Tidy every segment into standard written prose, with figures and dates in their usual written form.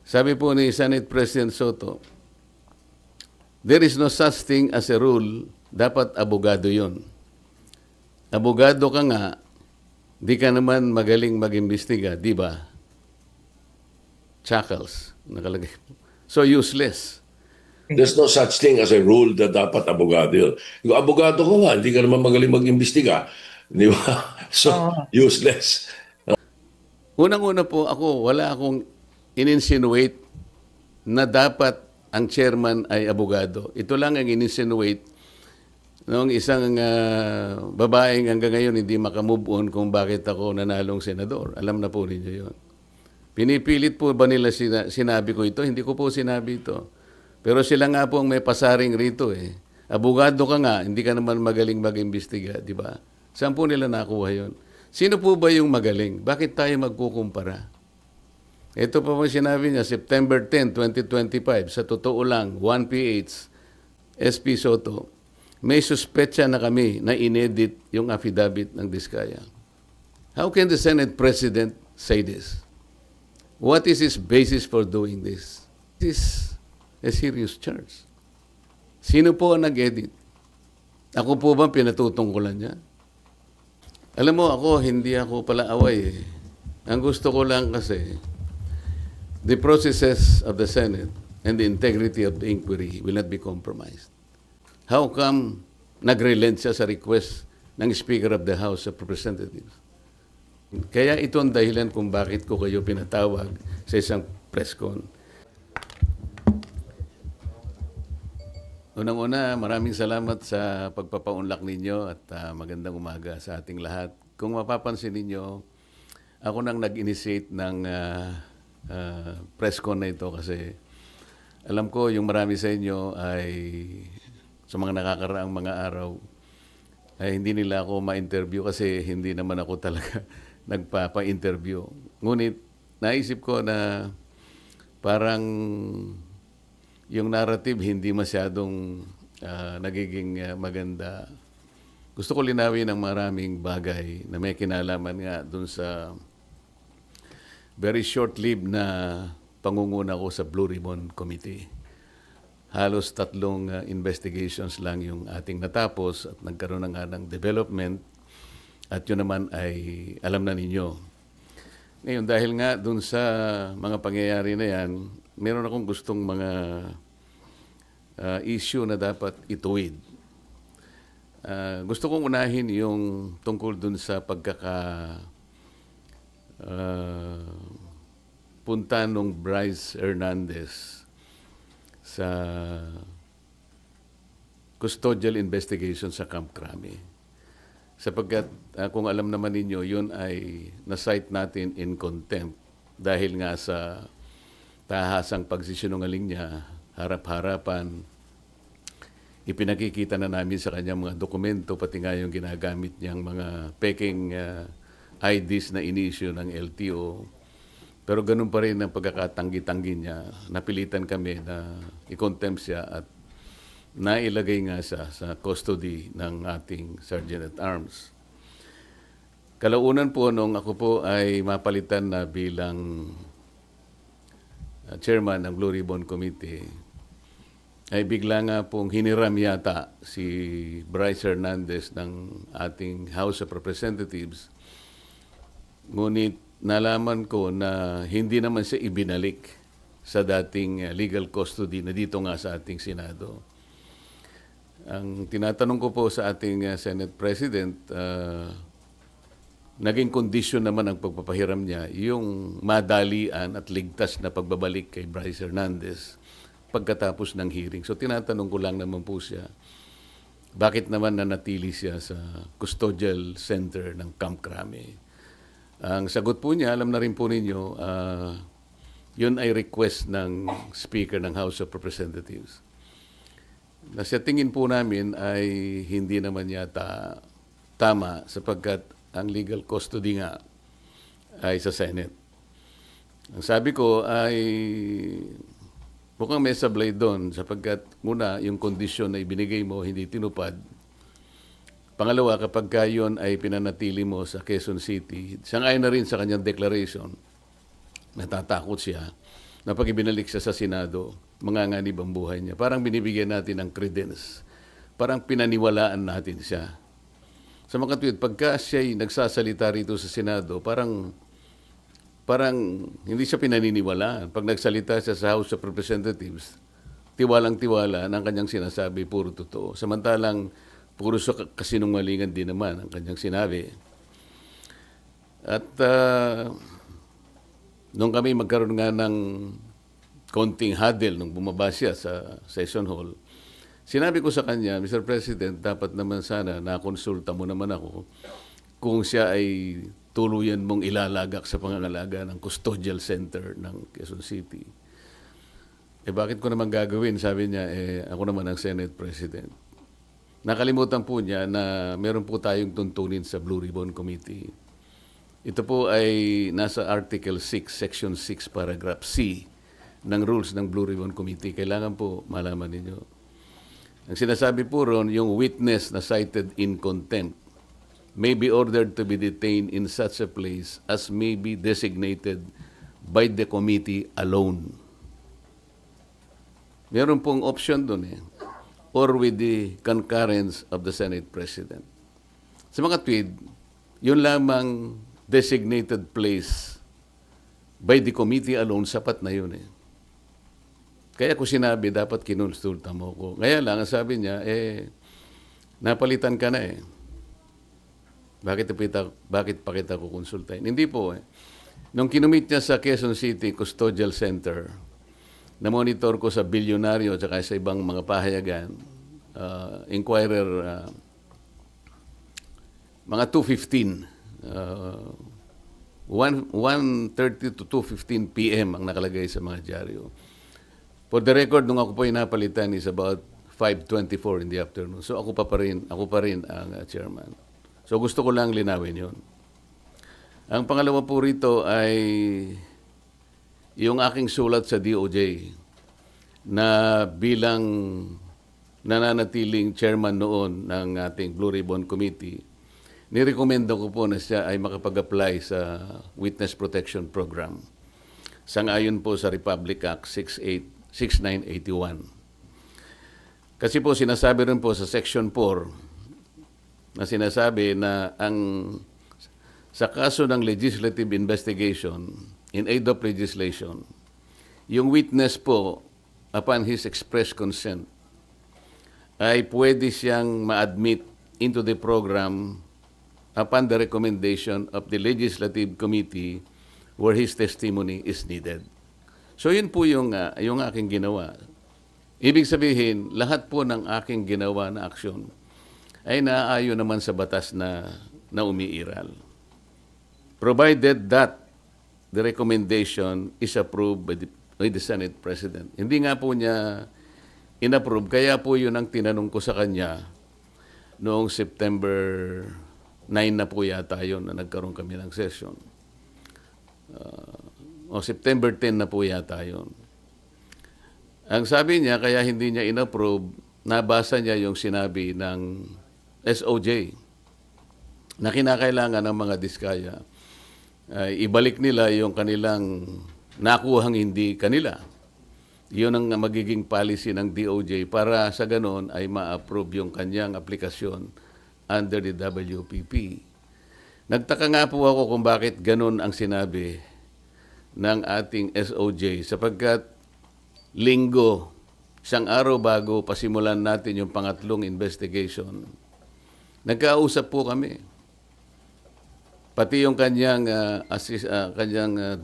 Sabi po ni Senate President Soto, there is no such thing as a rule, dapat abogado yon. Abogado ka nga, di ka naman magaling mag-imbestiga, di ba? Chuckles, nakalagay. So useless. There's no such thing as a rule that dapat abogado yun. Yung abogado ko nga, hindi ka naman magaling mag-imbestiga. Di ba? So, useless. Unang-una po ako, wala akong in-insinuate na dapat ang chairman ay abogado. Ito lang ang in-insinuate noong isang babaeng hanggang ngayon hindi makamove on kung bakit ako nanalong senador. Alam na po ninyo yun. Pinipilit po ba nila sinabi ko ito? Hindi ko po sinabi ito. Pero sila nga po ang may pasaring rito eh. Abogado ka nga, hindi ka naman magaling mag-imbestiga, di ba? Saan po nila nakuha yun? Sino po ba yung magaling? Bakit tayo magkukumpara? Ito pa po sinabi niya, September 10, 2025, sa totoo lang, 1PH, SP Soto, may suspetsa na kami na inedit yung affidavit ng Diskaya. How can the Senate President say this? What is his basis for doing this? This is a serious charge. Sino po ang nag-edit? Ako po ba pinatutungkulan niya? Alam mo ako, hindi ako pala away eh. Ang gusto ko lang kasi, the processes of the Senate and the integrity of the inquiry will not be compromised. How come nag-relent siya sa request ng Speaker of the House of Representatives? Kaya ito ang dahilan kung bakit ko kayo pinatawag sa isang press con. Unang-una, maraming salamat sa pagpapaunlak ninyo at magandang umaga sa ating lahat. Kung mapapansin ninyo, ako nang nag-initiate ng press con na ito kasi alam ko yung marami sa inyo ay sa mga nakakaraang mga araw ay hindi nila ako ma-interview kasi hindi naman ako talaga nagpapa-interview. Ngunit naisip ko na parang yung narrative hindi masyadong nagiging maganda. Gusto ko linawin ang maraming bagay na may kinalaman nga dun sa very short-lived na pangunguna ko sa Blue Ribbon Committee. Halos 3 investigations lang yung ating natapos at nagkaroon na nga ng development at yun naman ay alam na ninyo. Ngayon, dahil nga dun sa mga pangyayari na yan, meron akong gustong mga issue na dapat ituwid. Gusto kong unahin yung tungkol dun sa punta nung Bryce Hernandez sa custodial investigation sa Camp Crame. Sapagkat kung alam naman ninyo, yun ay na-cite natin in contempt dahil nga sa tahasang pagsisinungaling niya, harap-harapan, ipinakikita na namin sa kanya mga dokumento, pati nga yung ginagamit niyang mga peking IDs na inisyu ng LTO. Pero ganun pa rin ang pagkakatanggi-tanggi niya. Napilitan kami na i-contempt siya at nailagay nga siya sa custody ng ating Sergeant at Arms. Kalaunan po nung ako po ay mapalitan na bilang chairman ng Blue Ribbon Committee, ay bigla nga pong hiniram yata si Bryce Hernandez ng ating House of Representatives. Ngunit nalaman ko na hindi naman siya ibinalik sa dating legal custody na dito nga sa ating Senado. Ang tinatanong ko po sa ating Senate President, naging kondisyon naman ang pagpapahiram niya yung madalian at ligtas na pagbabalik kay Bryce Hernandez pagkatapos ng hearing. So tinatanong ko lang naman po siya, bakit naman nanatili siya sa custodial center ng Camp Crame? Ang sagot po niya, alam na rin po ninyo, yun ay request ng Speaker ng House of Representatives. Na sa tingin po namin ay hindi naman yata tama sapagkat ang legal custody nga ay sa Senate. Ang sabi ko ay mukhang may sablay doon sapagkat muna yung kondisyon na ibinigay mo hindi tinupad. Pangalawa, kapag yun ay pinanatili mo sa Quezon City, sang-ayon na rin sa kanyang declaration, natatakot siya na pag ibinalik siya sa Senado, manganganib ang buhay niya. Parang binibigyan natin ng credence. Parang pinaniwalaan natin siya. Sa mga katwid, pagka siya'y nagsasalita rito sa Senado, parang hindi siya pinaniniwalaan. Pag nagsalita siya sa House of Representatives, tiwalang-tiwala ng kanyang sinasabi, puro totoo. Samantalang, puro kasinungalingan din naman ang kanyang sinabi. At nung kami magkaroon nga ng konting huddle nung bumaba siya sa session hall, sinabi ko sa kanya, Mr. President, dapat naman sana nakonsulta mo naman ako kung siya ay tuluyan mong ilalagak sa pangangalaga ng custodial center ng Quezon City. Bakit ko naman gagawin? Sabi niya, ako naman ang Senate President. Nakalimutan po niya na meron po tayong tuntunin sa Blue Ribbon Committee. Ito po ay nasa Article 6, Section 6, Paragraph C ng rules ng Blue Ribbon Committee. Kailangan po malaman ninyo. Ang sinasabi po ron, yung witness na cited in contempt may be ordered to be detained in such a place as may be designated by the committee alone. Meron pong option doon or with the concurrence of the Senate President. Sa mga tweed, yun lamang designated place by the committee alone, sapat na yun Kaya ko sinabi, dapat kinonsulta mo ko. Kaya lang, ang sabi niya, napalitan ka na Bakit pa kita kukonsultahin? Hindi po Nung kinumit niya sa Quezon City Custodial Center, na-monitor ko sa bilyonaryo at sa ibang mga pahayagan, Inquirer, mga 2:15, 1:30 to 2:15 p.m. ang nakalagay sa mga dyaryo. For the record, nung ako po napalitan is about 5:24 in the afternoon. So ako pa rin ang chairman. So gusto ko lang linawin yun. Ang pangalawa po rito ay yung aking sulat sa DOJ na bilang nananatiling chairman noon ng ating Blue Ribbon Committee, nirekomendo ko po na siya ay makapag-apply sa Witness Protection Program. Sang-ayon po sa Republic Act 6981. Kasi po sinasabi rin po sa Section 4 na sinasabi na sa kaso ng legislative investigation in aid of legislation, yung witness po, upon his express consent, ay pwede siyang ma-admit into the program upon the recommendation of the Legislative Committee where his testimony is needed. So yun po yung aking ginawa. Ibig sabihin, lahat po ng aking ginawa na aksyon ay naaayon naman sa batas na umiiral. Provided that the recommendation is approved by the Senate President. Hindi nga po niya inapprove, kaya po yun ang tinanong ko sa kanya noong September 9 na po yata yun na nagkaroon kami ng session. September 10 na po yata yun. Ang sabi niya, kaya hindi niya inapprove, nabasa niya yung sinabi ng SOJ na kinakailangan ng mga diskaya. Ibalik nila yung kanilang nakuhang hindi kanila. Yun ang magiging policy ng DOJ para sa ganon ay ma-approve yung kanyang aplikasyon under the WPP. Nagtaka nga po ako kung bakit ganon ang sinabi ng ating SOJ sapagkat linggo, isang araw bago pasimulan natin yung pangatlong investigation, nagkausap po kami. Pati yung kanyang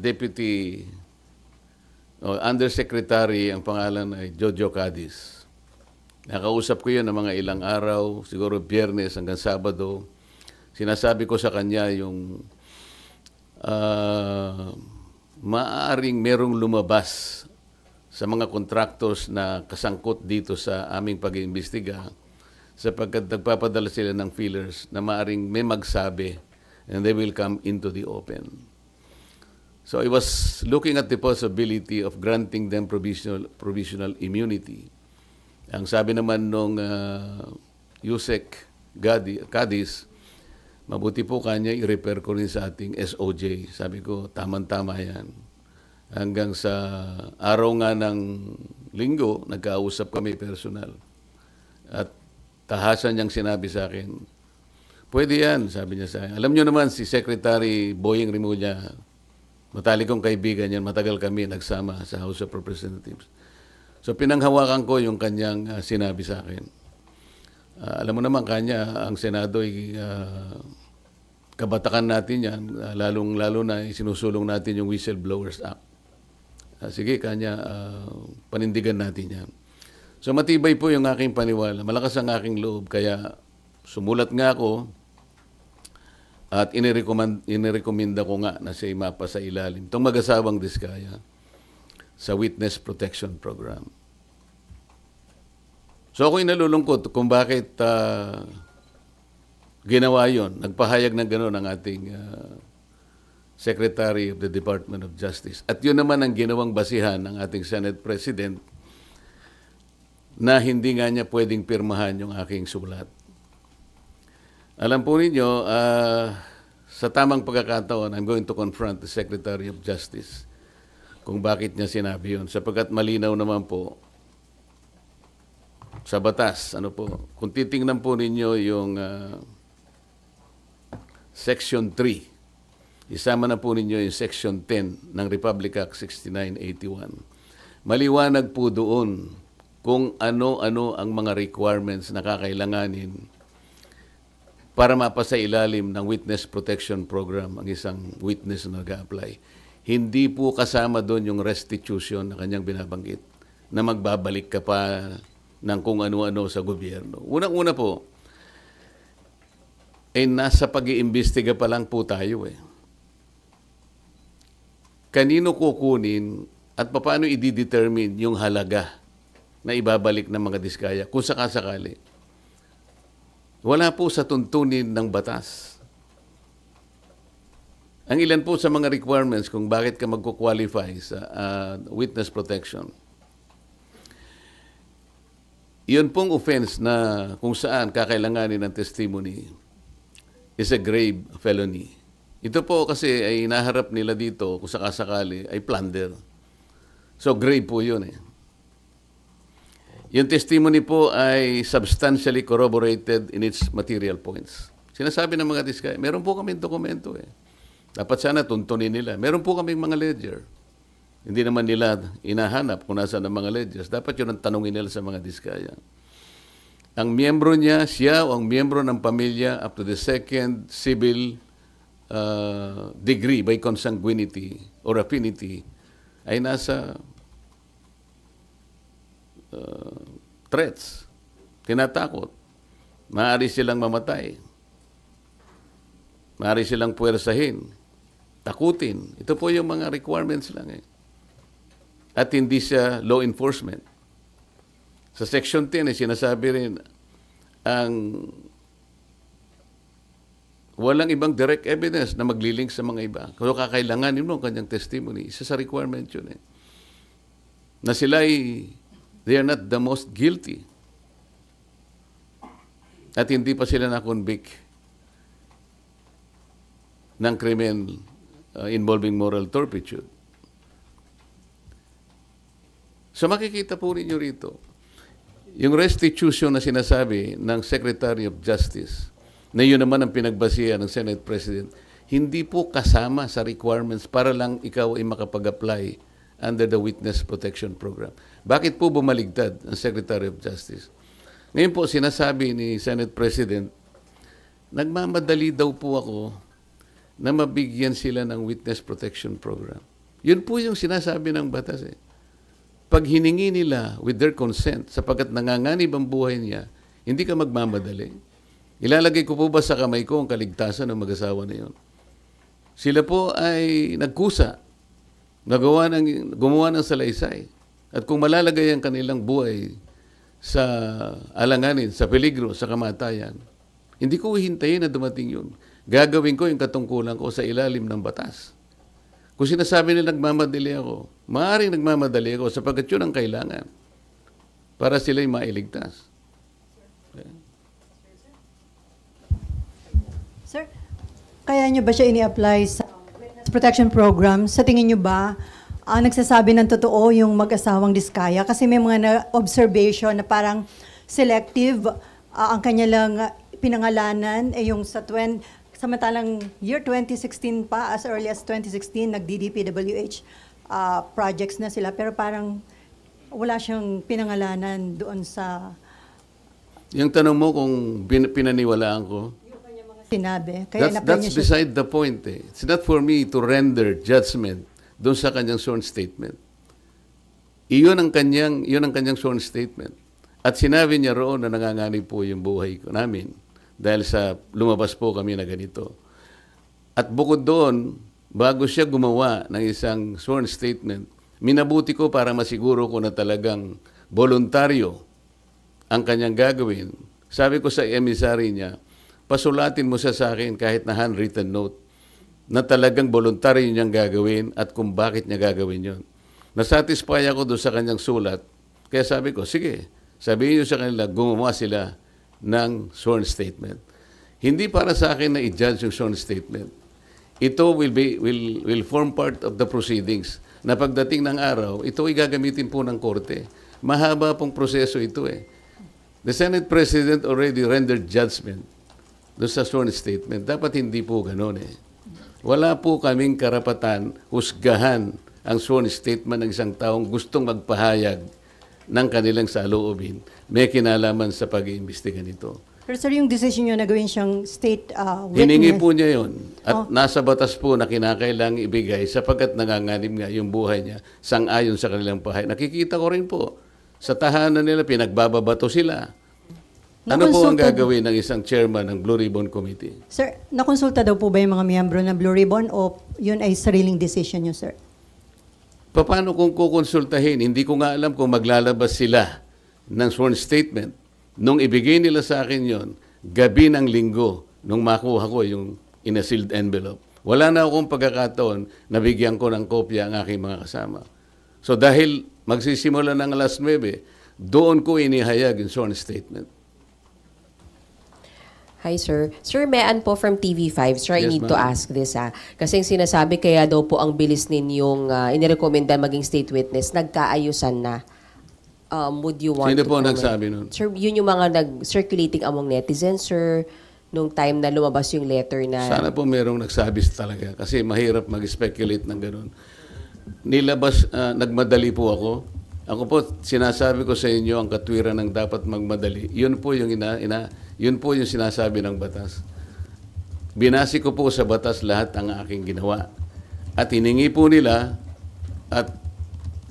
deputy undersecretary, ang pangalan ay Jojo Cadiz. Nakausap ko yun ng mga ilang araw, siguro Biyernes hanggang Sabado. Sinasabi ko sa kanya yung maaaring merong lumabas sa mga contractors na kasangkot dito sa aming pag-iimbestiga sapagkat nagpapadala sila ng feelers na maaaring may magsabi and they will come into the open. So I was looking at the possibility of granting them provisional immunity. Ang sabi naman nung Yusek Cadiz, mabuti po kanya i-repair ko rin sa ating SOJ. Sabi ko, tama-tama yan. Hanggang sa araw nga ng linggo, nagkausap kami personal. At tahasan niyang sinabi sa akin, pwede yan, sabi niya sa akin. Alam niyo naman, si Secretary Boying Rimulya, matalikong kaibigan yan, matagal kami nagsama sa House of Representatives. So pinanghawakan ko yung kanyang sinabi sa akin. Alam mo naman kanya, ang Senado ay kabatakan natin yan, lalong-lalo na sinusulong natin yung Whistleblowers Act. Sige, kanya, panindigan natin yan. So matibay po yung aking paniwala, malakas ang aking loob, kaya sumulat nga ako at inirekomenda ko nga na siya mapasa ilalim itong mag-asawang Diskaya sa Witness Protection Program. So ako'y nalulungkot kung bakit ginawa yon. Nagpahayag ng gano'n ang ating Secretary of the Department of Justice. At yun naman ang ginawang basihan ng ating Senate President na hindi nga niya pwedeng pirmahan yung aking sulat. Alam po ninyo, sa tamang pagkakataon, I'm going to confront the Secretary of Justice kung bakit niya sinabi yun. Sapagkat malinaw naman po sa batas. Ano po? Kung titingnan po ninyo yung Section 3, isama na po ninyo yung Section 10 ng Republic Act 6981. Maliwanag po doon kung ano-ano ang mga requirements na kakailanganin para mapasa ilalim ng Witness Protection Program ang isang witness na nag-a-apply. Hindi po kasama doon yung restitution na kanyang binabanggit na magbabalik ka pa ng kung ano-ano sa gobyerno. Unang-una po, nasa pag-iimbestiga pa lang po tayo eh. Kanino kukunin at paano i-determine yung halaga na ibabalik ng mga Diskaya kung sakasakali? Wala po sa tuntunin ng batas. Ang ilan po sa mga requirements kung bakit ka magko-qualify sa witness protection. Iyon pong offense na kung saan kakailanganin ng testimony is a grave felony. Ito po kasi ay naharap nila dito kung sakasakali ay plunder. So grave po yun eh. Yung testimony po ay substantially corroborated in its material points. Sinasabi ng mga Diskaya, meron po kami dokumento eh. Dapat sana tuntunin nila. Meron po kami mga ledger. Hindi naman nila inahanap kung nasaan ang mga ledgers. Dapat yun ang tanongin nila sa mga Diskaya. Ang miyembro niya, siya o ang miyembro ng pamilya up to the second civil degree by consanguinity or affinity ay nasa threats, tinatakot. Maaari silang mamatay. Maaari silang puwersahin, takutin. Ito po yung mga requirements lang eh. At hindi siya law enforcement. Sa Section 10 sinasabi rin ang walang ibang direct evidence na maglilink sa mga iba. Kung kakailanganin mo ang kanyang testimony, isa sa requirement yun eh. Na sila they are not the most guilty. At hindi pa sila na-convict ng krimen involving moral turpitude. So makikita po ninyo rito, yung restitution na sinasabi ng Secretary of Justice, na yun naman ang pinagbasihan ng Senate President, hindi po kasama sa requirements para lang ikaw ay makapag-apply under the Witness Protection Program. Bakit po bumaligtad ang Secretary of Justice? Ngayon po sinasabi ni Senate President, nagmamadali daw po ako na mabigyan sila ng Witness Protection Program. Yun po yung sinasabi ng batas eh. Pag hiningi nila with their consent, sapagkat nanganganib ang buhay niya, hindi ka magmamadali. Ilalagay ko po ba sa kamay ko ang kaligtasan ng mag-asawa na yun? Sila po ay nagkusa, gumawa ng salaysay. At kung malalagay ang kanilang buhay sa alanganin, sa peligro, sa kamatayan, hindi ko hihintayin na dumating yun. Gagawin ko yung katungkulan ko sa ilalim ng batas. Kung sinasabi nila nagmamadali ako, maaaring nagmamadali ako sapagkat yun ang kailangan para sila'y mailigtas. Okay. Sir, kaya nyo ba siya ini-apply sa Witness Protection Program? Sa tingin nyo ba, nagsasabi ng totoo yung mag-asawang Diskaya kasi may mga observation na parang selective ang kanya lang pinangalanan yung samantalang year 2016 pa, as early as 2016, nag-DDPWH projects na sila, pero parang wala siyang pinangalanan doon sa Yung tanong mo kung pinaniwalaan ko, sinabi. Kaya that's beside the point. It's not for me to render judgment doon sa kanyang sworn statement. Iyon ang kanyang sworn statement. At sinabi niya roon na nanganganib po yung buhay ko namin dahil sa lumabas po kami na ganito. At bukod doon, bago siya gumawa ng isang sworn statement, minabuti ko para masiguro ko na talagang voluntaryo ang kanyang gagawin. Sabi ko sa emissary niya, pasulatin mo sa akin kahit na handwritten note na talagang voluntaryo niyang gagawin at kung bakit niya gagawin yon. Nasatisfy ako doon sa kanyang sulat. Kaya sabi ko, sige, sabihin niyo sa kanila, gumawa sila ng sworn statement. Hindi para sa akin na i-judge yung sworn statement. Ito will form part of the proceedings na pagdating ng araw, ito ay gagamitin po ng korte. Mahaba pong proseso ito eh. The Senate President already rendered judgment doon sa sworn statement. Dapat hindi po gano'n eh. Wala po kaming karapatan husgahan ang sworn statement ng isang taong gustong magpahayag ng kanilang saloobin. May kinalaman sa pag-iimbestiga nito. Pero sir, yung decision nyo na gawin siyang state witness. Hiningi po niya yun. At nasa batas po na kinakailangang ibigay sapagkat nanganganib nga yung buhay niya sang-ayon sa kanilang pahay. Nakikita ko rin po, sa tahanan nila, pinagbababato sila. Ano po ang gagawin ng isang chairman ng Blue Ribbon Committee? Sir, nakonsulta daw po ba yung mga miyembro ng Blue Ribbon o yun ay sariling decision nyo, sir? Paano kung kukonsultahin? Hindi ko nga alam kung maglalabas sila ng sworn statement. Nung ibigay nila sa akin yon, gabi ng linggo, nung makuha ko yung in a sealed envelope, wala na akong pagkakataon na bigyan ko ng kopya ang aking mga kasama. So dahil magsisimula ng alas 9, doon ko inihayag yung sworn statement. Hi, sir. Sir, Mean po from TV5. Sir, I Yes, need to ask this, Kasi yung sinasabi, kaya daw po ang bilis ninyong inirekomenda maging state witness, nagkaayusan na. Would you want Sino to po comment? nagsabi nun? Sir, yun yung mga nag-circulating among netizens, sir, nung time na lumabas yung letter na... Sana po merong nagsabi talaga kasi mahirap mag-speculate ng ganun. Nilabas, nagmadali po ako. Ako po, sinasabi ko sa inyo ang katwiran ng dapat magmadali. Yun po yung yun po yung sinasabi ng batas. Binasi ko po sa batas lahat ang aking ginawa. At hiningi po nila at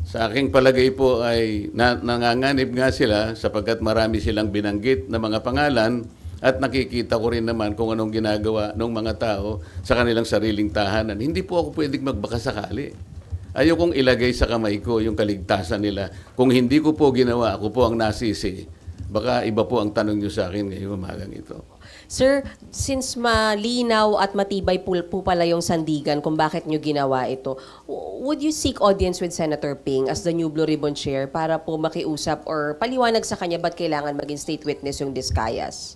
sa aking palagay po ay nanganganib nga sila sapagkat marami silang binanggit na mga pangalan at nakikita ko rin naman kung anong ginagawa ng mga tao sa kanilang sariling tahanan. Hindi po ako pwedeng magbakasakali. Ayokong ilagay sa kamay ko yung kaligtasan nila. Kung hindi ko po ginawa, ako po ang nasisi. Baka iba po ang tanong nyo sa akin ngayong umagang ito. Sir, since malinaw at matibay po pala yung sandigan kung bakit nyo ginawa ito, would you seek audience with Senator Ping as the new Blue Ribbon Chair para po makiusap or paliwanag sa kanya ba't kailangan maging state witness yung Discayas?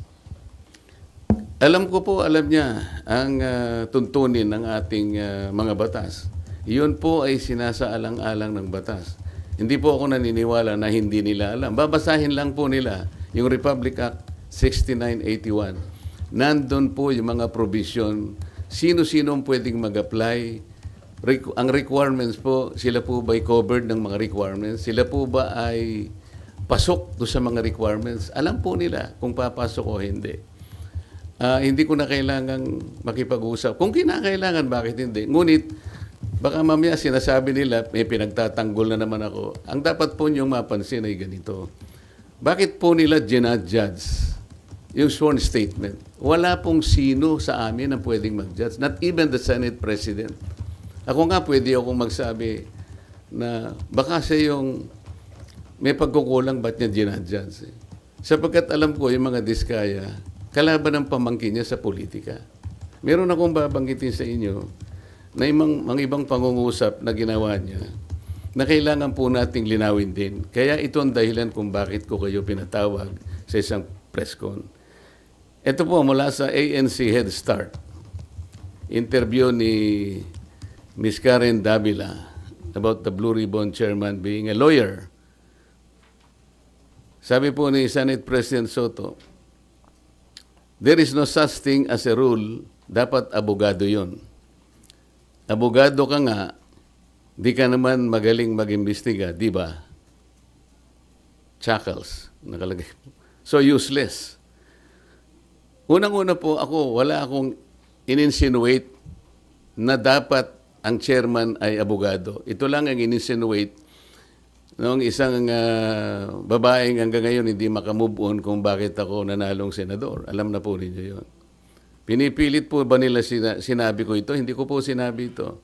Alam ko po, alam niya ang tuntunin ng ating mga batas. Iyon po ay sinasaalang-alang ng batas. Hindi po ako naniniwala na hindi nila alam. Babasahin lang po nila yung Republic Act 6981. Nandun po yung mga provision. Sino-sino ang pwedeng mag-apply. Ang requirements po, sila po ba ay covered ng mga requirements? Sila po ba ay pasok do sa mga requirements? Alam po nila kung papasok o hindi. Hindi ko na kailangang makipag-usap. Kung kinakailangan, bakit hindi? Ngunit, baka mamaya sinasabi nila, may pinagtatanggol na naman ako. Ang dapat po niyong mapansin ay ganito. Bakit po nila ginadjudge yung sworn statement? Wala pong sino sa amin ang pwedeng mag-judge. Not even the Senate President. Ako nga pwede akong magsabi na baka siya yung may pagkukulang ba't niya ginadjudge. Sapagkat alam ko yung mga Diskaya, kalaban ng pamangkin niya sa politika. Meron akong babanggitin sa inyo na mga ibang pangungusap na ginawa niya na kailangan po nating linawin din. Kaya ito ang dahilan kung bakit ko kayo pinatawag sa isang press con. Ito po mula sa ANC Head Start. Interview ni Ms. Karen Davila about the Blue Ribbon chairman being a lawyer. Sabi po ni Senate President Soto, there is no such thing as a rule, dapat abogado yun. Abogado ka nga, di ka naman magaling mag-imbestiga, di ba? Chuckles, nakalagay po. So useless. Unang-una po wala akong in-insinuate na dapat ang chairman ay abogado. Ito lang ang in-insinuate noong isang babaeng hanggang ngayon hindi makamove on kung bakit ako nanalong senador. Alam na po ninyo yun. Pinipilit po ba nila sinabi ko ito? Hindi ko po sinabi ito.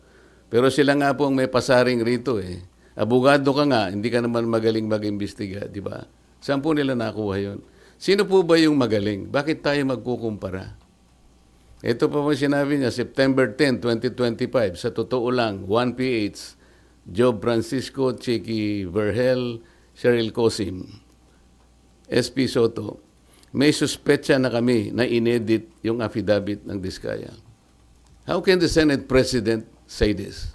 Pero sila nga po ang may pasaring rito eh. Abogado ka nga, hindi ka naman magaling mag-imbestiga, di ba? Saan po nila nakuha yun? Sino po ba yung magaling? Bakit tayo magkukumpara? Ito pa po sinabi niya, September 10, 2025, sa totoo lang, 1PH, Job Francisco, Chequi Vergel, Cheryl Cosim, SP Soto, may suspetsa na kami na inedit yung affidavit ng Diskaya. How can the Senate President say this?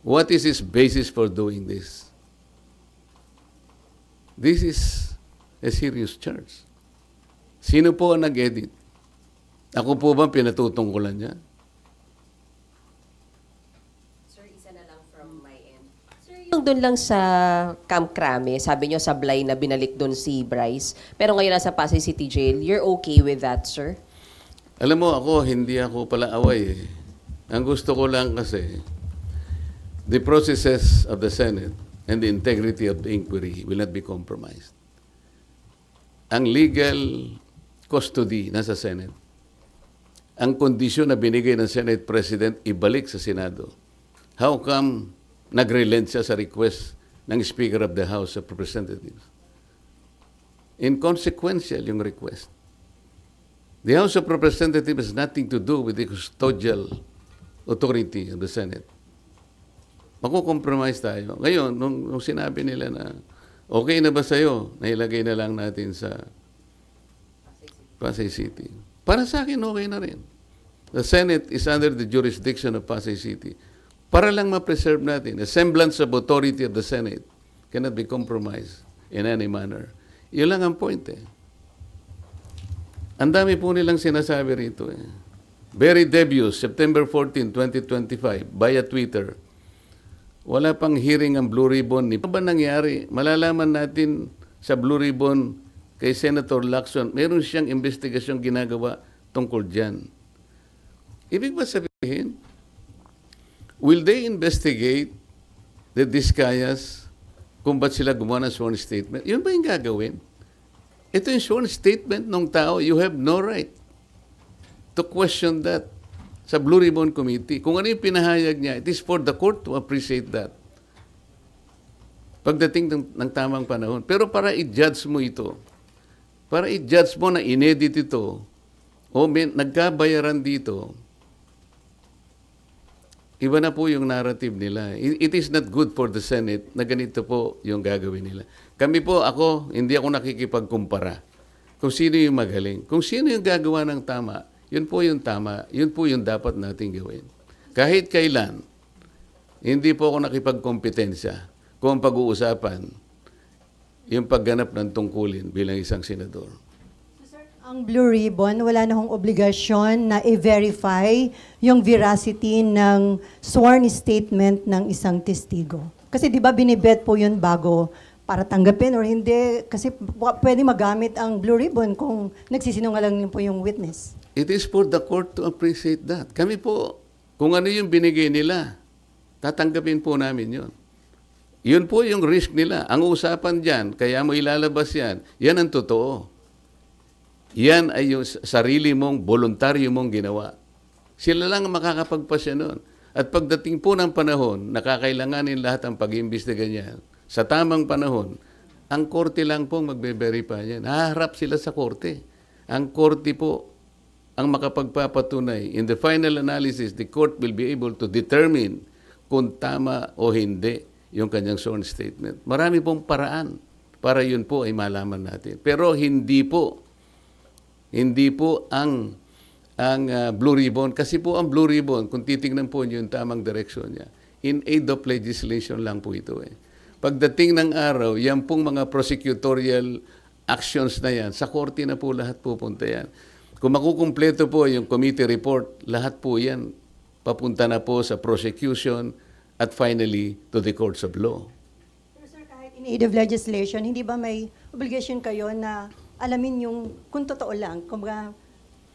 What is his basis for doing this? This is a serious charge. Sino po ang nag-edit? Ako po ba pinatutungkulan niya? Sir, isa na lang from my end. Sir, yung doon lang sa Camp Crame, sabi nyo sablay na binalik doon si Bryce, pero ngayon nasa Pasay City Jail, you're okay with that, sir? Alam mo, hindi ako pala away eh. Ang gusto ko lang kasi, the processes of the Senate and the integrity of the inquiry will not be compromised. Ang legal custody nasa Senate. Ang kondisyon na binigay ng Senate President, ibalik sa Senado. How come nag-relent siya sa request ng Speaker of the House of Representatives? Inconsequential yung request. The House of Representatives has nothing to do with the custodial authority of the Senate. Makukompromise tayo. Ngayon, nung sinabi nila na okay na ba sa'yo, nailagay na lang natin sa Pasay City. Para sa akin, okay na rin. The Senate is under the jurisdiction of Pasay City. Para lang ma-preserve natin. A semblance of authority of the Senate cannot be compromised in any manner. Yun lang ang point eh. Ang dami po nilang sinasabi rito eh. Very debut, September 14, 2025, via Twitter. Wala pang hearing ang Blue Ribbon. Ano ba nangyari? Malalaman natin sa Blue Ribbon kay Senator Lacson, meron siyang investigasyong ginagawa tungkol dyan. Ibig ba sabihin, will they investigate the Diskayas kung ba't sila gumawa ng sworn statement? Yun ba yung gagawin? Ito yung sworn statement ng tao. You have no right to question that sa Blue Ribbon Committee. Kung ano yung pinahayag niya, it is for the court to appreciate that. Pagdating ng tamang panahon. Pero para i-judge mo ito, para i-judge mo na inedit ito, o nagkabayaran dito, iba na po yung narrative nila. It is not good for the Senate na ganito po yung gagawin nila. Kami po, hindi ako nakikipagkumpara kung sino yung magaling. Kung sino yung gagawa ng tama, yun po yung tama, yun po yung dapat nating gawin. Kahit kailan, hindi po ako nakipagkompetensya kung pag-uusapan yung pagganap ng tungkulin bilang isang senador. Ang Blue Ribbon, wala na hong obligasyon na i-verify yung veracity ng sworn statement ng isang testigo. Kasi di ba binibet po yun bago para tanggapin or hindi? Kasi pwede magamit ang Blue Ribbon kung nagsisinungaling po yung witness. It is for the court to appreciate that. Kami po, kung ano yung binigay nila, tatanggapin po namin yun. Yun po yung risk nila. Ang usapan dyan, kaya mo ilalabas yan, yan ang totoo. Yan ay yung sarili mong, voluntaryo mong ginawa. Sila lang ang makakapagpasya nun. At pagdating po ng panahon, nakakailanganin lahat ang pag-iimbestiga niyan. Sa tamang panahon, ang korte lang pong magbe-verify yan. Haharap sila sa korte. Ang korte po ang makapagpapatunay. In the final analysis, the court will be able to determine kung tama o hindi yung kanyang sworn statement. Marami pong paraan para yun po ay malaman natin. Pero hindi po ang Blue Ribbon, kasi po ang Blue Ribbon, kung titingnan po niyo yung tamang direksyon niya, in aid of legislation lang po ito eh. Pagdating ng araw, yan pong mga prosecutorial actions na yan, sa korte na po lahat pupunta yan. Kung makukumpleto po yung committee report, lahat po yan papunta na po sa prosecution at finally to the courts of law. Pero sir, kahit in aid of legislation, hindi ba may obligation kayo na alamin yung kung totoo lang, kumbaga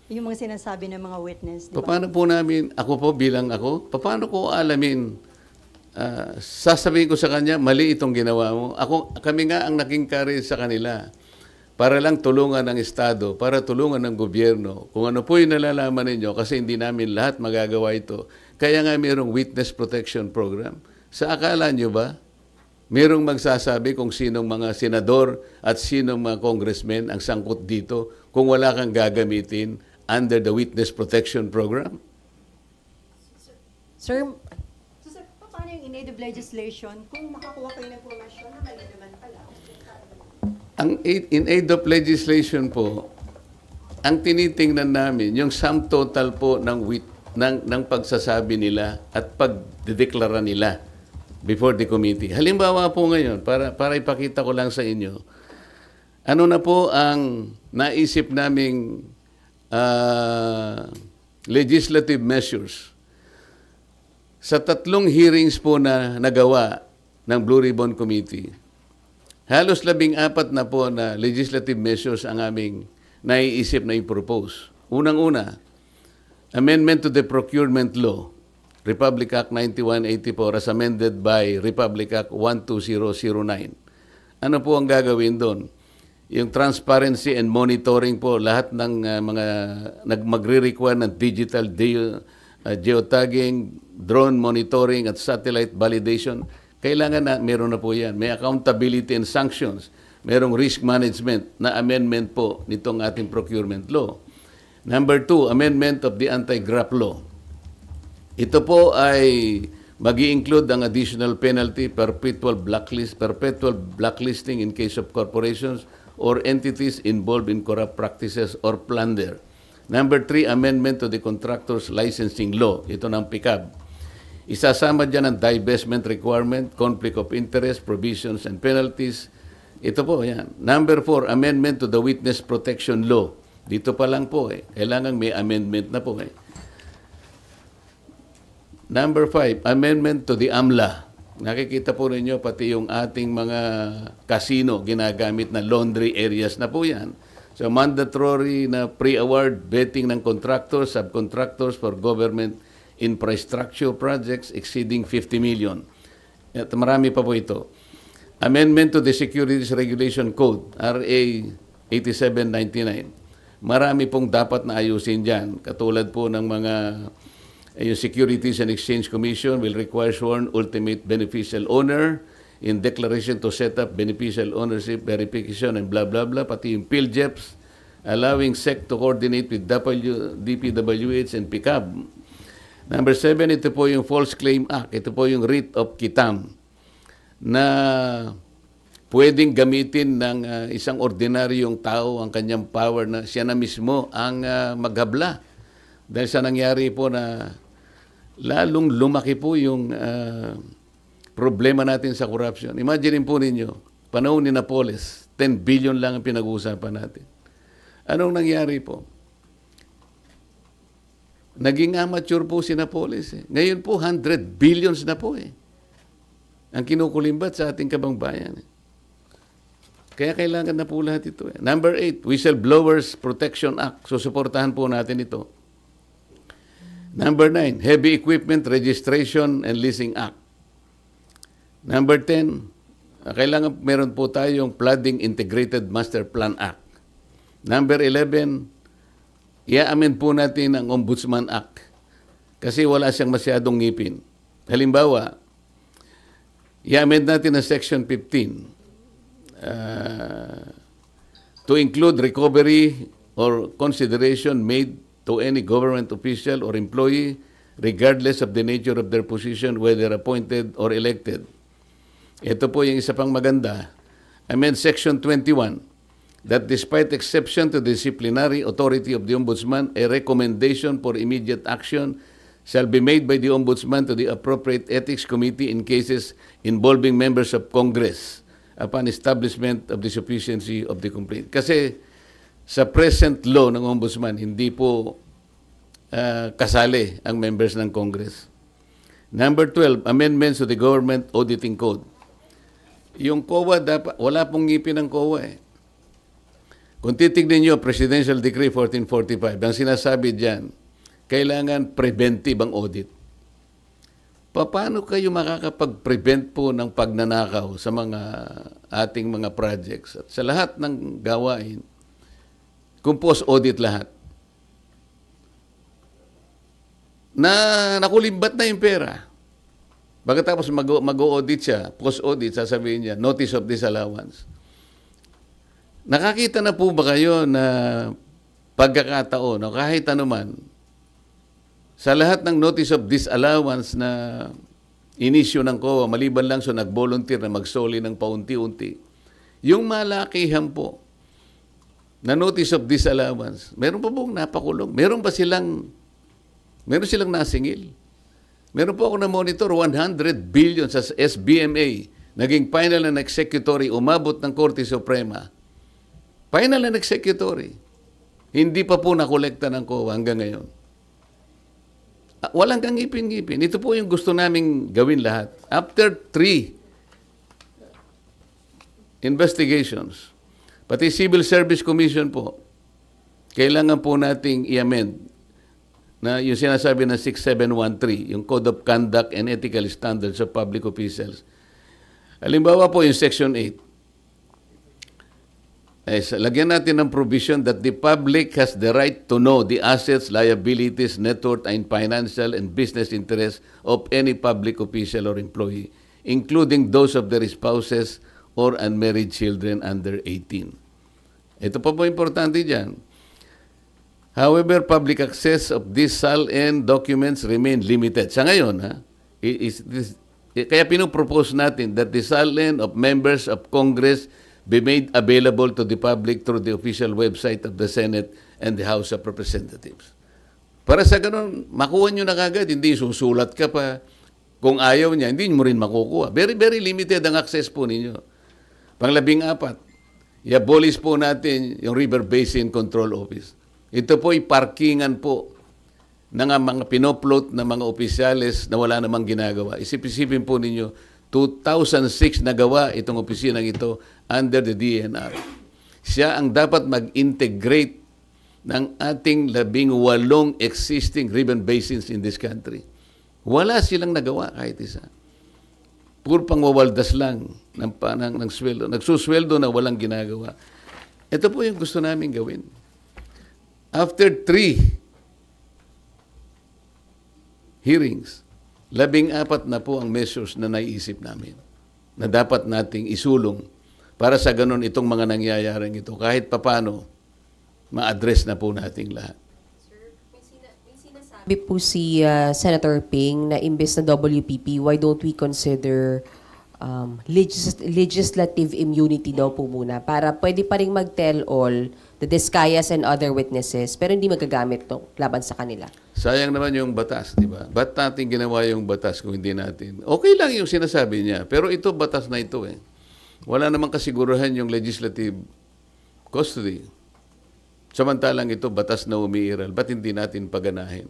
yung mga sinasabi ng mga witness, di ba? Paano po namin, ako po bilang ako, paano ko alamin? Sasabihin ko sa kanya, mali itong ginawa mo. Kami nga ang naging carry sa kanila para lang tulungan ng Estado, para tulungan ng gobyerno. Kung ano po yung nalalaman ninyo, kasi hindi namin lahat magagawa ito. Kaya nga mayroong Witness Protection Program. Sa akala nyo ba, mayroong magsasabi kung sinong mga senador at sinong mga congressmen ang sangkot dito kung wala kang gagamitin under the Witness Protection Program? Sir, So sir, paano yung in aid of legislation kung makakuha kayo ng informasyon na mali naman pala? Ang in aid of legislation po, ang tinitingnan namin, yung sum total po ng pagsasabi nila at pagdedeklara nila before the committee. Halimbawa po ngayon, para ipakita ko lang sa inyo, ano na po ang naisip naming legislative measures. Sa 3 hearings po na nagawa ng Blue Ribbon Committee, halos 14 na po na legislative measures ang aming naiisip na i-propose. Unang-una, amendment to the Procurement Law, Republic Act 9184 as amended by Republic Act 12009. Ano po ang gagawin doon? Yung transparency and monitoring po, lahat ng mga magre-require ng digital geotagging, drone monitoring at satellite validation, kailangan na meron na po yan. May accountability and sanctions. Merong risk management na amendment po nitong ating procurement law. Number 2, amendment of the anti-graft law. Ito po ay mag-i-include ang additional penalty, perpetual blacklisting in case of corporations or entities involved in corrupt practices or plunder. Number 3, amendment to the contractors licensing law. Ito ng PICAB. Isasama dyan ang divestment requirement, conflict of interest, provisions, and penalties. Ito po, yan. Number 4, amendment to the witness protection law. Dito pa lang po kailangan may amendment na po Number 5, amendment to the AMLA. Nakikita po ninyo pati yung ating mga casino ginagamit na laundry areas na po yan. So mandatory na pre-award betting ng contractors, subcontractors for government infrastructure projects exceeding 50 million. At marami pa po ito. Amendment to the Securities Regulation Code, RA 8799. Marami pong dapat na ayusin dyan. Katulad po ng mga yung Securities and Exchange Commission will require sworn ultimate beneficial owner in declaration to set up beneficial ownership verification and blah blah blah. Pati yung PhilJeps, allowing SEC to coordinate with DPWH and PICAB. Number 7, ito po yung False Claim Act. Ito po yung writ of quitam na pwedeng gamitin ng isang ordinaryong tao ang kanyang power na siya na mismo ang maghabla. Dahil sa nangyari po na lalong lumaki po yung problema natin sa corruption. Imagine po ninyo, panahon ni Napoles, 10 billion lang ang pinag-uusapan natin. Anong nangyari po? Naging amateur po si Napoles. Ngayon po, 100 billions na po ang kinukulimbat sa ating kabangbayan. Kaya kailangan na po lahat ito. Number 8, Whistleblowers Protection Act. Susuportahan po natin ito. Number 9, Heavy Equipment Registration and Leasing Act. Number 10, kailangan meron po tayong Flooding Integrated Master Plan Act. Number 11, i-amend po natin ang Ombudsman Act kasi wala siyang masyadong ngipin. Halimbawa, i-amend natin ang Section 15 to include recovery or consideration made to any government official or employee regardless of the nature of their position, whether appointed or elected. Ito po yung isa pang maganda. Amend Section 21 that despite exception to the disciplinary authority of the Ombudsman, a recommendation for immediate action shall be made by the Ombudsman to the appropriate Ethics Committee in cases involving members of Congress upon establishment of the sufficiency of the complaint. Kasi sa present law ng Ombudsman, hindi po kasali ang members ng Congress. Number 12, amendments to the Government Auditing Code. Yung COA, dapat, wala pong ngipin ng COA eh. Kung titignan nyo, Presidential Decree 1445, ang sinasabi dyan, kailangan preventive ang audit. Paano kayo makakapag-prevent po ng pagnanakaw sa mga ating mga projects at sa lahat ng gawain kung post-audit lahat? Na nakulimbat na yung pera. Pagkatapos mag-audit siya, post-audit, sasabihin niya, notice of disallowance. Nakakita na po ba kayo na pagkakataon, o kahit anuman, sa lahat ng notice of disallowance na inisyo ng COA, maliban lang so nag-volunteer na magsoli ng paunti-unti, yung malakihan po na notice of disallowance, meron pa pong napakulong? Meron silang nasingil? Meron po ako na monitor, 100 billion sa SBMA, naging final and executory, umabot ng Korte Suprema. Final and executory. Hindi pa po nakolekta ng COA hanggang ngayon. Walang kang ngipin-ngipin. Ito po yung gusto naming gawin lahat. After 3 investigations, pati Civil Service Commission po, kailangan po nating i-amend na yung sinasabi ng 6713, yung Code of Conduct and Ethical Standards of Public Officials. Halimbawa po yung Section 8. Lagyan natin ng provision that the public has the right to know the assets, liabilities, net worth, and financial and business interests of any public official or employee, including those of their spouses or unmarried children under 18. Ito pa po importante dyan. However, public access of these SALN documents remain limited. Sa ngayon, kaya pinupropose natin that the SALN of members of Congress be made available to the public through the official website of the Senate and the House of Representatives. Para sa ganun, makuha nyo na kagad, hindi susulat ka pa. Kung ayaw niya, hindi mo rin makukuha. Very, very limited ang access po ninyo. Pang-14, i-abolish po natin yung River Basin Control Office. Ito po ay parkingan po ng mga pinopload na mga opisyales na wala namang ginagawa. Isip-isipin po ninyo, 2006 nagawa itong opisinang ito under the DNR. Siya ang dapat mag-integrate ng ating 18 existing river basins in this country. Wala silang nagawa kahit isa. Puro pangwawaldas lang ng sweldo. Nagsusweldo na walang ginagawa. Ito po yung gusto namin gawin. After 3 hearings, 14 na po ang measures na naiisip namin na dapat nating isulong para sa ganun itong mga nangyayaring ito. Kahit papano, ma-address na po nating lahat. Sir, may sinasabi po si Senator Ping na imbes na WPP, why don't we consider legislative immunity daw po muna para pwede pa rin mag-tell all the Discayas and other witnesses pero hindi magagamit to laban sa kanila. Sayang naman yung batas, di ba? Ba't natin ginawa yung batas kung hindi natin? Okay lang yung sinasabi niya, pero ito, batas na ito eh. Wala namang kasiguruhan yung legislative custody. Samantalang ito, batas na umiiral. Ba't hindi natin paganahin?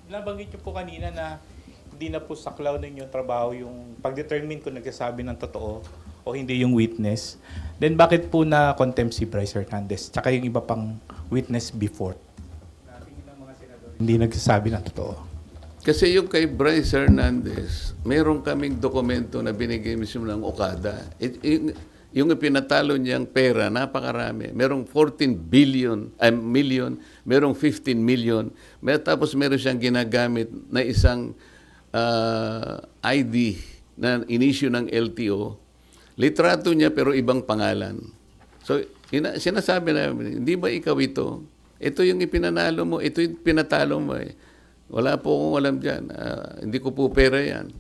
Nabanggit niyo po kanina na hindi na po saklaw ninyo trabaho yung pag-determine kung nagsasabi ng totoo o hindi yung witness. Then bakit po na contempt si Bryce Hernandez tsaka yung iba pang witness before? Hindi nagsasabi ng totoo. Kasi yung kay Bryce Hernandez, meron kaming dokumento na binigay mismo ng Okada. Yung ipinatalo niyang pera, napakarami. Merong 14 million, merong 15 million. Tapos meron siyang ginagamit na isang ID na inisyu ng LTO. Litrato niya pero ibang pangalan. So, sinasabi namin, hindi ba ikaw ito? Ito yung ipinanalo mo, ito yung pinatalo mo eh. Wala po akong alam dyan. Hindi ko po pera yan.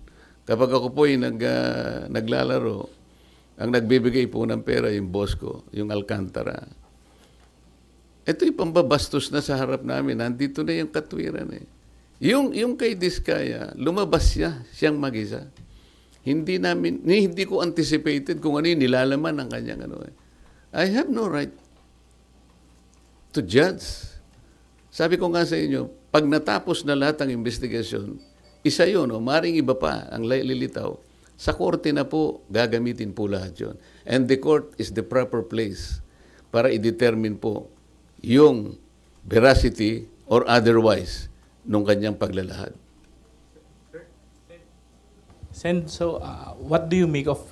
Kapag ako po ay naglalaro, ang nagbibigay po ng pera yung boss ko, yung Alcantara. Ito yung pambabastos na sa harap namin. Nandito na yung katwiran eh. Yung kay Diskaya, lumabas siyang mag-isa. Hindi ko anticipated kung ano yung nilalaman ng kanyang ano eh. I have no right to judge. Sabi ko nga sa inyo, pag natapos na lahat ng investigasyon, isa yun, maring iba pa ang lilitaw. Sa korte na po, gagamitin po lahat yun. And the court is the proper place para i-determine po yung veracity or otherwise nung kanyang paglalahad. Sen, so what do you make of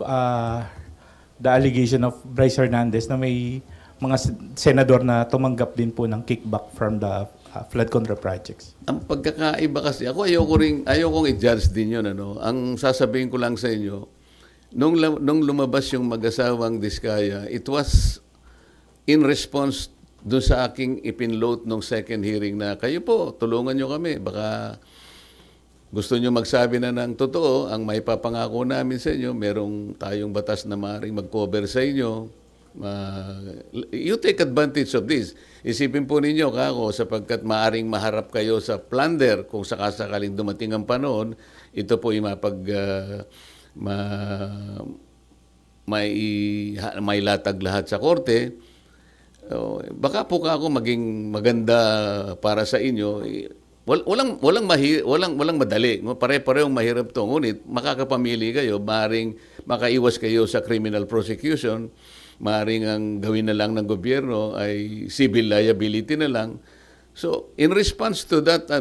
the allegation of Bryce Hernandez na may mga senador na tumanggap din po ng kickback from the flood control projects? Ang pagkakaiba kasi, ayokong i-judge din yun. Ano? Ang sasabihin ko lang sa inyo, nung lumabas yung mag-asawang Diskaya, it was in response doon sa aking ipinload nung second hearing na, kayo po, tulungan nyo kami. Baka gusto nyo magsabi na ng totoo, ang may papangako namin sa inyo, merong tayong batas na maaaring mag-cover sa inyo. You take advantage of this. Isipin po ninyo, kako, sapagkat maaring maharap kayo sa plunder kung sakasakaling dumating ang panahon, ito po yung may latag lahat sa korte. Baka po kako maging maganda para sa inyo. Walang madali. Pare-parehong mahirap to. Ngunit makakapamili kayo, maaring makaiwas kayo sa criminal prosecution. Maaring ang gawin na lang ng gobyerno ay civil liability na lang. So, in response to that,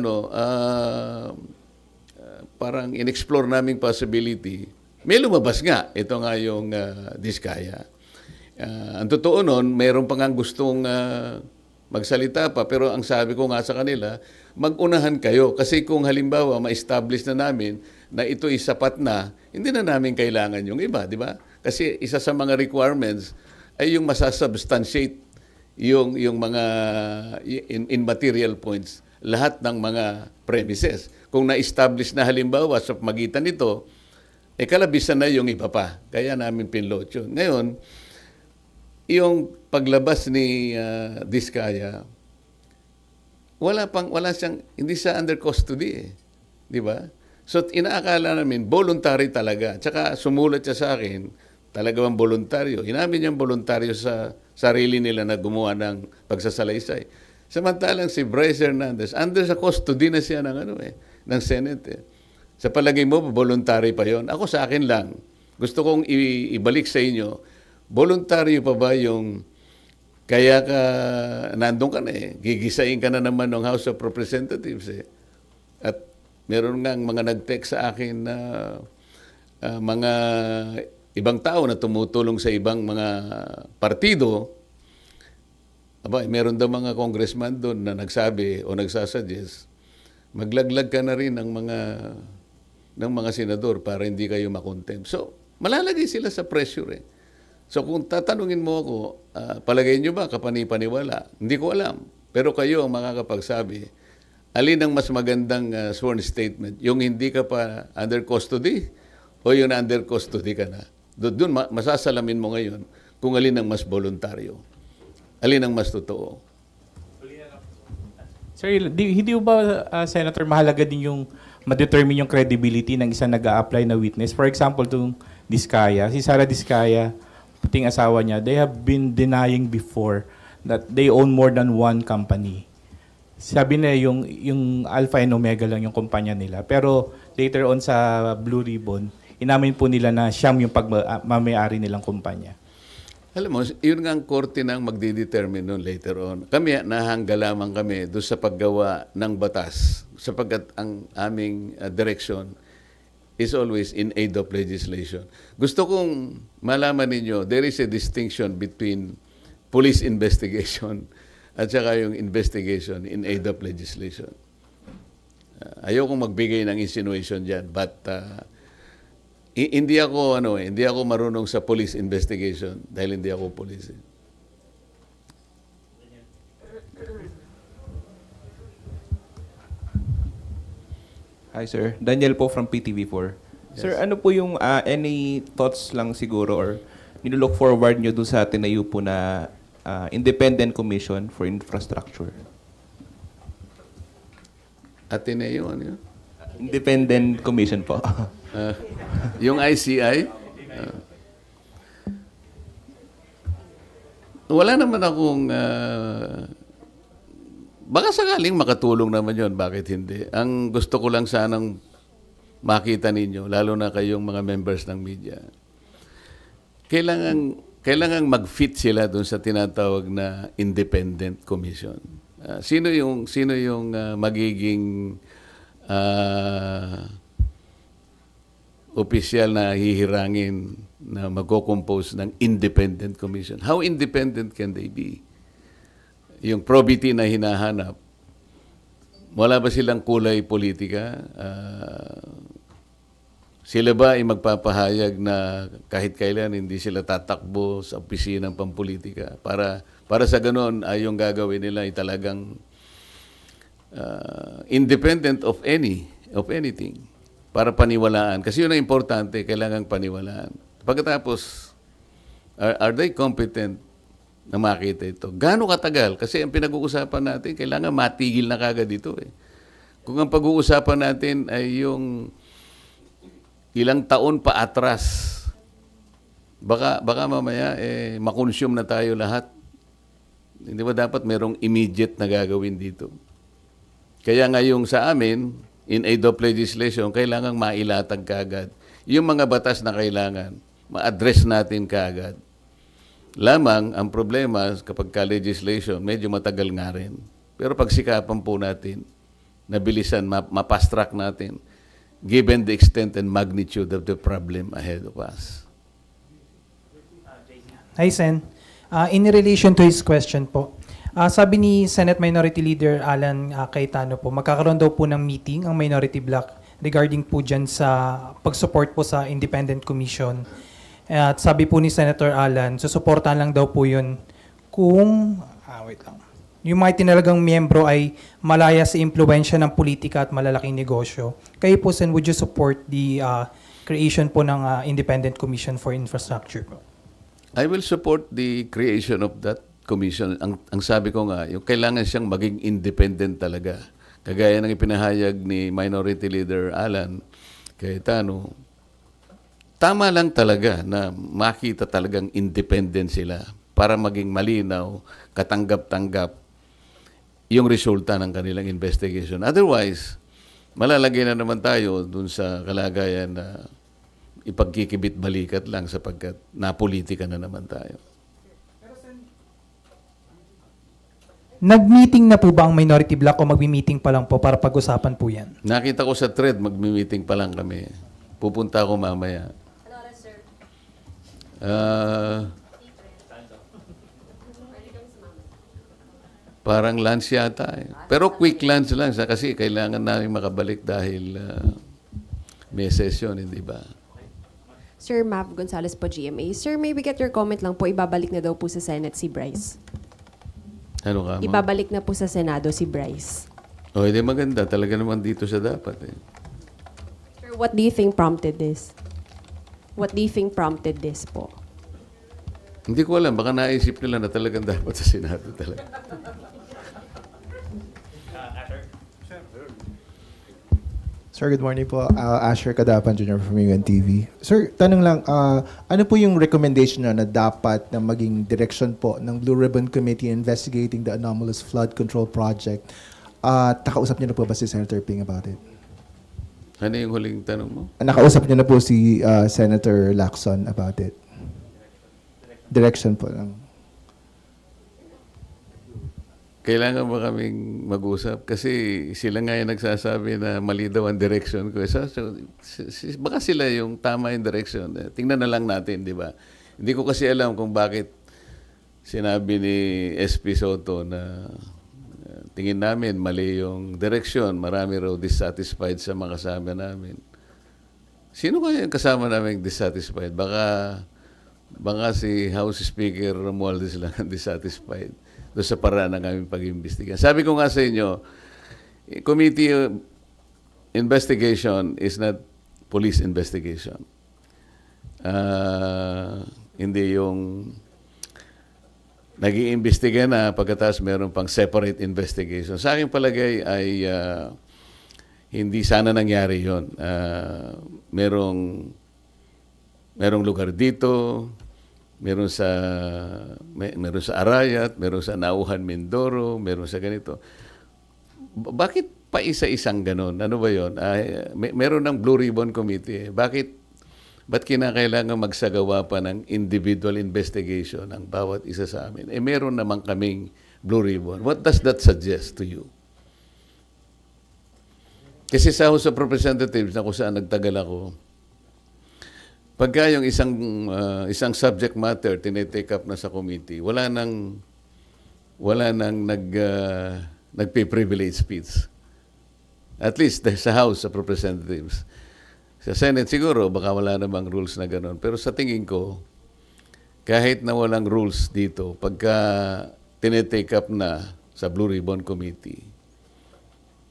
parang in-explore naming possibility, may lumabas nga. Ito nga yung Diskaya. Ang totoo nun, mayroon pa nga gustong magsalita pa, pero ang sabi ko nga sa kanila, mag-unahan kayo. Kasi kung halimbawa, ma-establish na namin na ito ay sapat na, hindi na namin kailangan yung iba, di ba? Kasi isa sa mga requirements ay yung masasubstantiate yung mga in material points, lahat ng mga premises. Kung na-establish na halimbawa sa magitan nito, kalabisan na yung iba pa. Kaya namin pinload yun. Ngayon, yung paglabas ni Diskaya, hindi siya under custody eh. Di ba? So, inaakala namin, voluntary talaga. Tsaka sumulat siya sa akin, talaga bang voluntaryo. Inamin niyang voluntaryo sa sarili nila na gumawa ng pagsasalaysay. Samantalang si Bryce Hernandez, under sa custody na siya ng Senate eh. Sa palagay mo, voluntary pa yon? Ako sa akin lang. Gusto kong ibalik sa inyo, voluntaryo pa ba yung kaya ka nandun ka na eh. Gigisain ka na naman ng House of Representatives eh. At meron nga mga nag-text sa akin na mga ibang tao na tumutulong sa ibang mga partido. Meron daw mga congressman doon na nagsabi o nagsasuggest, maglaglag ka na rin ng mga senador para hindi kayo makontempt. So, malalagay sila sa pressure eh. So kung tatanungin mo ako, palagay nyo ba kapani-paniwala? Hindi ko alam. Pero kayo ang makakapagsabi, alin ang mas magandang sworn statement? Yung hindi ka pa under custody o yung under custody ka na? Doon masasalamin mo ngayon kung alin ang mas voluntaryo. Alin ang mas totoo. Sir, hindi ba, Senator, mahalaga din yung ma-determine yung credibility ng isang nag-a-apply na witness? For example, itong Diskaya, si Sara Diskaya, puting asawa niya, they have been denying before that they own more than one company. Sabi na yung Alpha and Omega lang yung kumpanya nila. Pero later on sa Blue Ribbon, inamin po nila na siyam yung pagmamayari nilang kumpanya. Alam mo, yun nga ang korte nang magdidetermine nun later on. Kami, nahangga lamang kami doon sa paggawa ng batas sapagkat ang aming direction is always in aid of legislation. Gusto kong malaman ninyo, there is a distinction between police investigation at saka yung investigation in aid of legislation. Ayokong magbigay ng insinuation dyan, but hindi ako marunong sa police investigation dahil hindi ako police. Hi sir, Daniel po from PTV4. Sir, ano po yung any thoughts lang siguro or nilook forward nyo dun sa tinayo po na Independent Commission for Infrastructure? Ateneo, ano yun? Independent Commission po. Yung ICI? Wala naman akong... baka sakaling makatulong naman yon, bakit hindi? Ang gusto ko lang sanang makita ninyo, lalo na kayong mga members ng media, kailangan mag-fit sila dun sa tinatawag na Independent Commission. Sino yung magiging opisyal na hihirangin na magko-compose ng Independent Commission? How independent can they be? Yung probity na hinahanap, wala ba silang kulay politika? Sila ba ay magpapahayag na kahit kailan hindi sila tatakbo sa opisinang pampolitika? Para sa ganon ay yung gagawin nila ay talagang independent of anything. Para paniwalaan. Kasi yun ang importante, kailangang paniwalaan. Pagkatapos, are they competent na makita ito? Gaano katagal? Kasi ang pinag-uusapan natin, kailangan matigil na kagad ito. Kung ang pag-uusapan natin ay yung ilang taon pa atras, baka mamaya makonsume na tayo lahat. Hindi ba dapat merong immediate na gagawin dito? Kaya ngayong sa amin, in aid of legislation, kailangang mailatag kaagad. Yung mga batas na kailangan, ma-address natin kaagad. Lamang, ang problema kapag ka-legislation, medyo matagal nga rin. Pero pagsikapan po natin, nabilisan, mapast-track natin, given the extent and magnitude of the problem ahead of us. Hi, Sen. In relation to his question po, sabi ni Senate Minority Leader Alan Cayetano po, magkakaroon daw po ng meeting ang minority bloc regarding po dyan sa pag-support po sa Independent Commission. At sabi po ni Senator Alan, susuportahan lang daw po yun kung, wait lang, yung mga tinalagang miyembro ay malaya sa impluensya ng politika at malalaking negosyo. Kayo po, Sen, would you support the creation po ng Independent Commission for Infrastructure po? I will support the creation of that commission. Ang sabi ko nga, yung kailangan siyang maging independent talaga. Kagaya ng ipinahayag ni Minority Leader Alan Cayetano, tama lang talaga na makita talagang independent sila para maging malinaw, katanggap-tanggap yung resulta ng kanilang investigation. Otherwise, malalagay na naman tayo dun sa kalagayan na ipagkikibit-balikat lang sapagkat napolitika na naman tayo. Nag-meeting na po ba ang minority bloc o mag-meeting pa lang po para pag-usapan po yan? Nakita ko sa thread, mag-meeting pa lang kami. Pupunta ako mamaya. Ano oras, sir? Parang lunch yata eh. Pero quick lunch lang kasi kailangan namin makabalik dahil may session, hindi ba? Sir Mav Gonzalez po, GMA. Sir, may we get your comment lang po, ibabalik na daw po sa Senate si Bryce. Ano ka, ma'am? Ibabalik na po sa Senado si Bryce. O, hindi maganda. Talaga naman dito sa dapat eh. Sir, what do you think prompted this? What do you think prompted this po? Hindi ko alam. Baka naisip nila na talagang dapat sa Senado talaga. Sir, good morning po. Asher Kadapan Jr. from UNTV. Sir, tanong lang, ano po yung recommendation na dapat na maging direction po ng Blue Ribbon Committee investigating the anomalous flood control project? Nakausap niyo na po ba si Senator Ping about it? Ano yung huling tanong mo? Nakausap niyo na po si Senator Lacson about it? Direction po lang. Kailangan ba kaming mag-usap? Kasi sila nga yung nagsasabi na mali daw ang direction ko. Baka sila yung tama yung direction. Tingnan na lang natin, di ba? Hindi ko kasi alam kung bakit sinabi ni SP Soto na tingin namin mali yung direction. Marami raw dissatisfied sa mga kasama namin. Sino kaya yung kasama namin dissatisfied? Baka si House Speaker Romualdez lang ang dissatisfied doon sa paraan ng aming pag-imbestiga. Sabi ko nga sa inyo, committee investigation is not police investigation. Hindi yung nag-iimbestiga na pagkatapos meron pang separate investigation. Sa aking palagay ay hindi sana nangyari yon. Merong lugar dito, meron sa Arayat, meron sa Nauhan, Mindoro, meron sa ganito. Bakit pa isa-isang ganon? Ano ba yon? Meron ng Blue Ribbon Committee. Ba't kinakailangan magsagawa pa ng individual investigation ng bawat isa sa amin? Meron naman kaming Blue Ribbon. What does that suggest to you? Kasi sa House of Representatives na kung saan nagtagal ako, pagka yung isang subject matter tinitake up na sa committee, wala nang nagpe-privilege speech. At least sa House of Representatives. Sa Senate siguro, baka wala namang rules na gano'n. Pero sa tingin ko, kahit na walang rules dito, pagka tinitake up na sa Blue Ribbon Committee,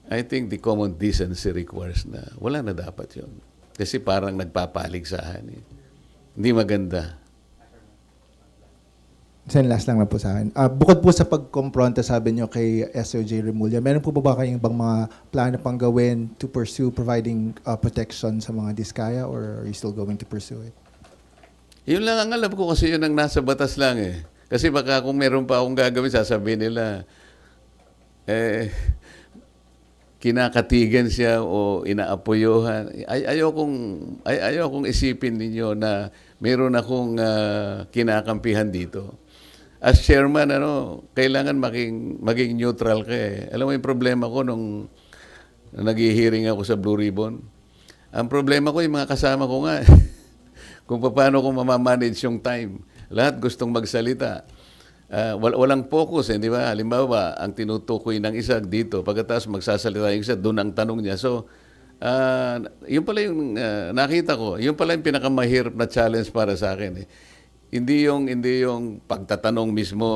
I think the common decency requires na wala na dapat yun. Kasi parang nagpapaligsahan. Hindi maganda. Sen, last lang po sa akin. Bukod po sa pagkompronta, sabi nyo kay SOJ Remulla, meron po ba kayong ibang mga plano pang gawin to pursue providing protection sa mga diskaya, or are you still going to pursue it? Yun lang ang alam ko kasi yun ang nasa batas lang eh. Kasi baka kung meron pa akong gagawin, sasabihin nila, kinakatigan siya o inaapoyohan. Ayokong isipin ninyo na meron akong kinakampihan dito. As chairman, kailangan maging neutral ka eh. Alam mo yung problema ko nung nag-hearing ako sa Blue Ribbon? Ang problema ko yung mga kasama ko nga. Kung paano ko mamamanage yung time. Lahat gustong magsalita. Walang focus, di ba? Halimbawa, ang tinutukoy ng isa dito, pagkatapos magsasalita yung isa, doon ang tanong niya. So, yun pala yung nakita ko. Yun pala yung pinakamahirap na challenge para sa akin eh. Hindi yung pagtatanong mismo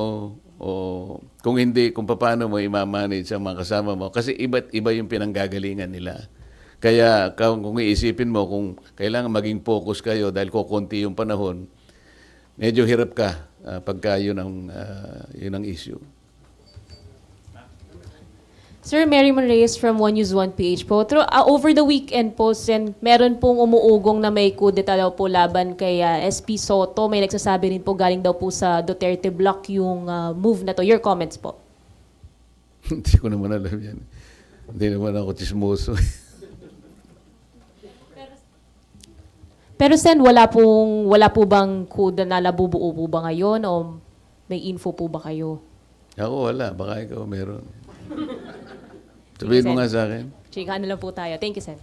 o kung paano mo i-manage ang mga kasama mo. Kasi iba't iba yung pinanggagalingan nila. Kaya kung iisipin mo kung kailangan maging focus kayo dahil kukunti yung panahon, medyo hirap ka pagka yun ang issue. Sir, Mary Mon Reyes from One News One PH po. Over the weekend po, meron pong umuugong na may kudeta daw po laban kay SP Soto. May nagsasabi rin po galing daw po sa Duterte Block yung move na to. Your comments po. Hindi ko naman alam yan. Hindi naman ako chismoso. Pero Sen, wala po bang kuda na nabubuo po ba ngayon o may info po ba kayo? Ako wala. Baka ikaw meron. Sabihin mo nga sa akin. Chika na lang po tayo. Thank you, Sen.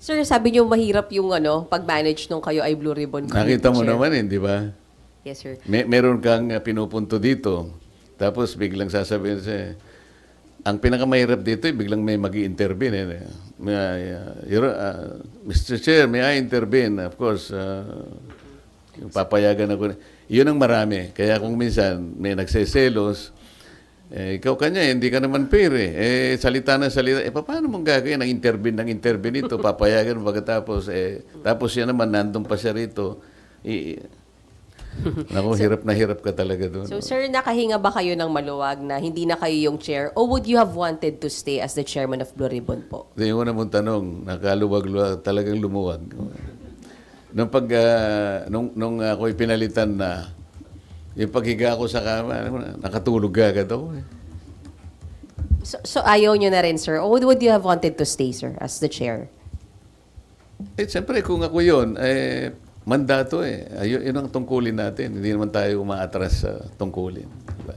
Sir, sabi niyo mahirap yung pag-manage nung kayo ay Blue Ribbon Committee. Nakita mo Chair. naman di ba? Yes, sir. Meron kang pinupunto dito. Tapos biglang sasabihin siya, ang pinakamahirap dito, biglang may mag-i-intervene. Mr. Chair, may I intervene? Of course, yung papayagan ako. Yun ang marami. Kaya kung minsan may nagseselos, ikaw kanya, hindi ka naman fair eh. Salita na salita. Paano mong gagawin? Nang intervene ito, papayagan mo pagkatapos. Tapos yan naman, nandun pa siya rito. Naku, hirap ka talaga doon. So, sir, nakahinga ba kayo ng maluwag na hindi na kayo yung chair? Or would you have wanted to stay as the chairman of Blue Ribbon po? Yung una mong tanong, nakaluwag-luwag, talagang lumuwag. Nung ako'y pinalitan na, yung paghiga ko sa kama, nakatulog agad ako eh. So ayaw nyo na rin, sir? Or would you have wanted to stay, sir, as the chair? Siyempre, kung ako yun, mandato eh. Yun ang tungkulin natin. Hindi naman tayo umaatras sa tungkulin. Diba?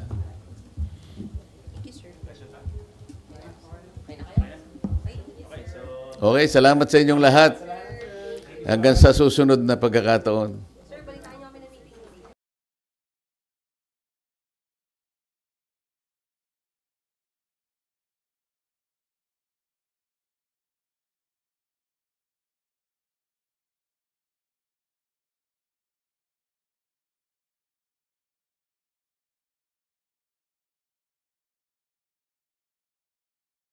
Okay, salamat sa inyong lahat. Hanggang sa susunod na pagkakataon.